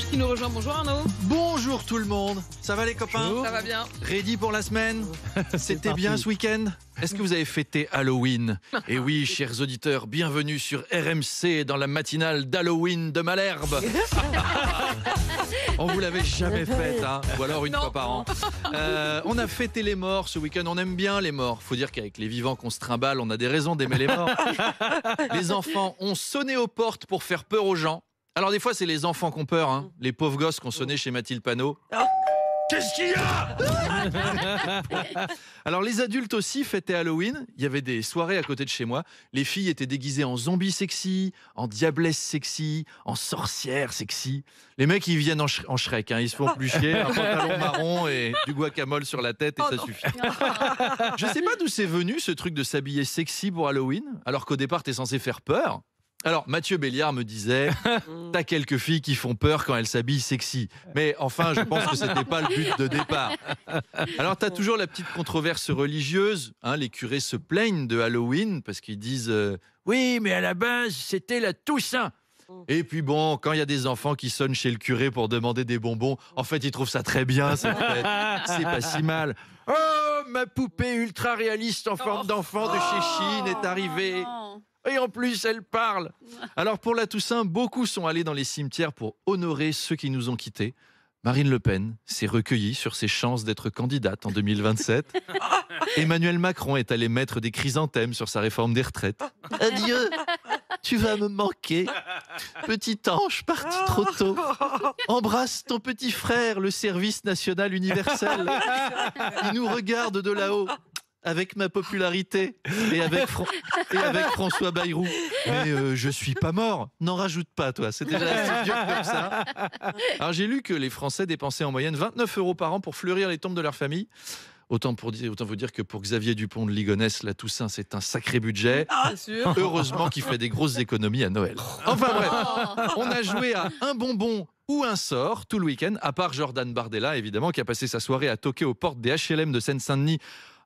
Demange qui nous rejoint. Bonjour Arnaud. Bonjour tout le monde, ça va les copains? Ça va bien. Ready pour la semaine? C'était bien ce week-end? Est-ce que vous avez fêté Halloween? Et oui, chers auditeurs, bienvenue sur RMC dans la matinale d'Halloween de Malherbe. On vous l'avait jamais faite, hein, ou alors une fois par an. On a fêté les morts ce week-end, on aime bien les morts. Faut dire qu'avec les vivants qu'on se trimballe, on a des raisons d'aimer les morts. Les enfants ont sonné aux portes pour faire peur aux gens. Alors des fois, c'est les enfants qui ont peur, hein. Les pauvres gosses qui ont sonné chez Mathilde Panot. Qu'est-ce qu'il y a? Alors les adultes aussi fêtaient Halloween. Il y avait des soirées à côté de chez moi. Les filles étaient déguisées en zombies sexy, en diablesse sexy, en sorcières sexy. Les mecs, ils viennent en Shrek, hein. Ils se font plucher, un pantalon marron et du guacamole sur la tête et ça suffit. Je sais pas d'où c'est venu ce truc de s'habiller sexy pour Halloween, alors qu'au départ, t'es censé faire peur. Alors, Mathieu Béliard me disait, t'as quelques filles qui font peur quand elles s'habillent sexy. Mais enfin, je pense que c'était pas le but de départ. Alors, t'as toujours la petite controverse religieuse. Hein, les curés se plaignent de Halloween parce qu'ils disent oui, mais à la base, c'était la Toussaint. Et puis bon, quand il y a des enfants qui sonnent chez le curé pour demander des bonbons, en fait, ils trouvent ça très bien, cette fête. C'est pas si mal. Oh, ma poupée ultra réaliste en forme d'enfant de chez Chine est arrivée. Et en plus, elle parle. Alors pour la Toussaint, beaucoup sont allés dans les cimetières pour honorer ceux qui nous ont quittés. Marine Le Pen s'est recueillie sur ses chances d'être candidate en 2027. Emmanuel Macron est allé mettre des chrysanthèmes sur sa réforme des retraites. Adieu, tu vas me manquer. Petit ange parti trop tôt. Embrasse ton petit frère, le service national universel. Il nous regarde de là-haut. Avec ma popularité et avec François Bayrou. Mais je suis pas mort. N'en rajoute pas, toi. C'est déjà assez dur comme ça. Alors, j'ai lu que les Français dépensaient en moyenne 29 € par an pour fleurir les tombes de leur famille. Autant vous dire que pour Xavier Dupont de Ligonnès, la Toussaint, c'est un sacré budget. Heureusement qu'il fait des grosses économies à Noël. Enfin bref, on a joué à un bonbon ou un sort tout le week-end, à part Jordan Bardella, évidemment, qui a passé sa soirée à toquer aux portes des HLM de Seine-Saint-Denis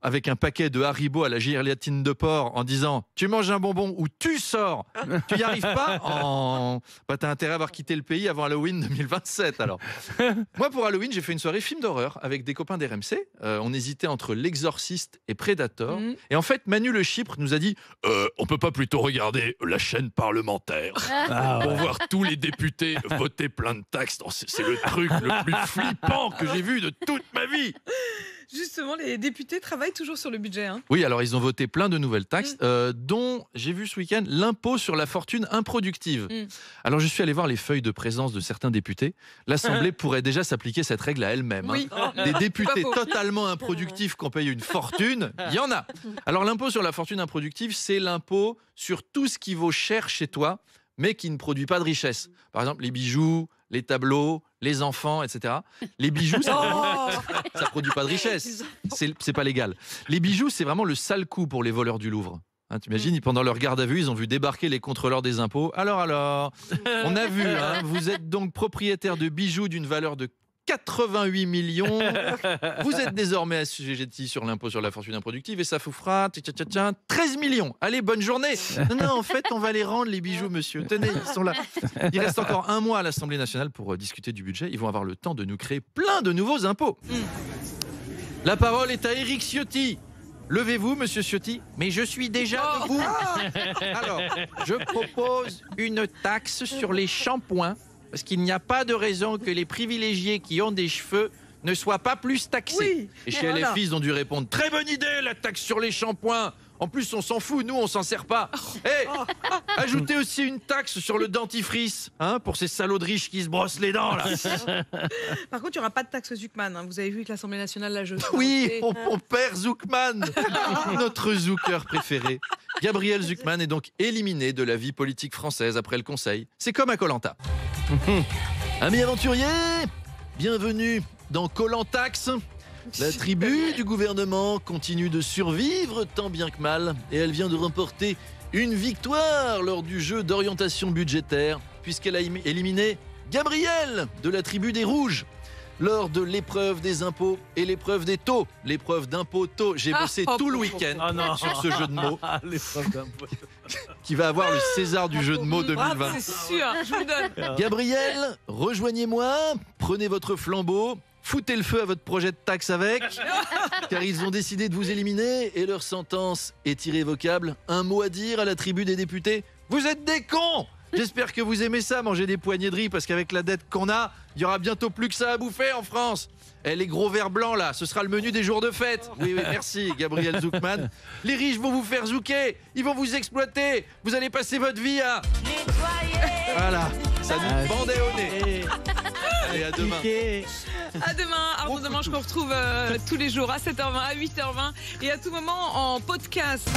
avec un paquet de Haribo à la gélatine de porc en disant « Tu manges un bonbon ou tu sors !» Tu y arrives pas bah, t'as intérêt à avoir quitté le pays avant Halloween 2027 alors. Moi pour Halloween j'ai fait une soirée film d'horreur avec des copains d'RMC. On hésitait entre L'Exorciste et Predator. Et en fait Manu Le Chypre nous a dit on peut pas plutôt regarder la chaîne parlementaire pour voir tous les députés voter plein de taxes. C'est le truc le plus flippant que j'ai vu de toute ma vie. Justement, les députés travaillent toujours sur le budget. Hein. Oui, alors ils ont voté plein de nouvelles taxes, dont j'ai vu ce week-end l'impôt sur la fortune improductive. Alors je suis allé voir les feuilles de présence de certains députés. L'Assemblée pourrait déjà s'appliquer cette règle à elle-même. Oui. Hein. Des députés totalement improductifs qu'on paye une fortune, il y en a. Alors l'impôt sur la fortune improductive, c'est l'impôt sur tout ce qui vaut cher chez toi, mais qui ne produit pas de richesse. Par exemple, les bijoux, les tableaux, les enfants, etc. Les bijoux, ça produit pas de richesse. C'est pas légal. Les bijoux, c'est vraiment le sale coup pour les voleurs du Louvre. Hein, t'imagines, pendant leur garde à vue, ils ont vu débarquer les contrôleurs des impôts. Alors, on a vu, hein, vous êtes donc propriétaire de bijoux d'une valeur de 88 millions. Vous êtes désormais assujetti sur l'impôt sur la fortune improductive et ça vous fera 13 millions. Allez, bonne journée. Non, en fait, on va les rendre, les bijoux, monsieur. Tenez, ils sont là. Il reste encore un mois à l'Assemblée nationale pour discuter du budget. Ils vont avoir le temps de nous créer plein de nouveaux impôts. La parole est à Éric Ciotti. Levez-vous, monsieur Ciotti. Mais je suis déjà debout. Alors, je propose une taxe sur les shampoings. Parce qu'il n'y a pas de raison que les privilégiés qui ont des cheveux ne soient pas plus taxés. Oui, et chez LFI, ils ont dû répondre « Très bonne idée, la taxe sur les shampoings !» En plus, on s'en fout, nous, on s'en sert pas. Ajoutez aussi une taxe sur le dentifrice, hein, pour ces salauds de riches qui se brossent les dents, là. Par contre, il n'y aura pas de taxe Zuckman. Hein. Vous avez vu que l'Assemblée nationale l'a jeté. Oui, on perd Zuckman, notre Zucker préféré. Gabriel Zuckman est donc éliminé de la vie politique française après le Conseil. C'est comme à Koh-Lanta. Amis aventuriers, bienvenue dans Koh-Lantax. La tribu du gouvernement continue de survivre tant bien que mal et elle vient de remporter une victoire lors du jeu d'orientation budgétaire puisqu'elle a éliminé Gabriel de la tribu des Rouges. Lors de l'épreuve des impôts et l'épreuve des taux, l'épreuve d'impôt taux, j'ai bossé tout le week-end sur ce jeu de mots. qui va avoir le César du jeu de mots 2020. C'est sûr, je vous le donne. Gabriel, rejoignez-moi, prenez votre flambeau, foutez le feu à votre projet de taxe avec, car ils ont décidé de vous éliminer et leur sentence est irrévocable. Un mot à dire à la tribu des députés? Vous êtes des cons! J'espère que vous aimez ça, manger des poignées de riz, parce qu'avec la dette qu'on a, il y aura bientôt plus que ça à bouffer en France. Les gros verres blancs là, ce sera le menu des jours de fête. Oui, merci Gabriel Zucman. Les riches vont vous faire zouker, ils vont vous exploiter. Vous allez passer votre vie à... Voilà, ça nous bandait au nez. Allez, à demain. À demain, Arnaud Demange qu'on retrouve tous les jours à 7h20, à 8h20 et à tout moment en podcast.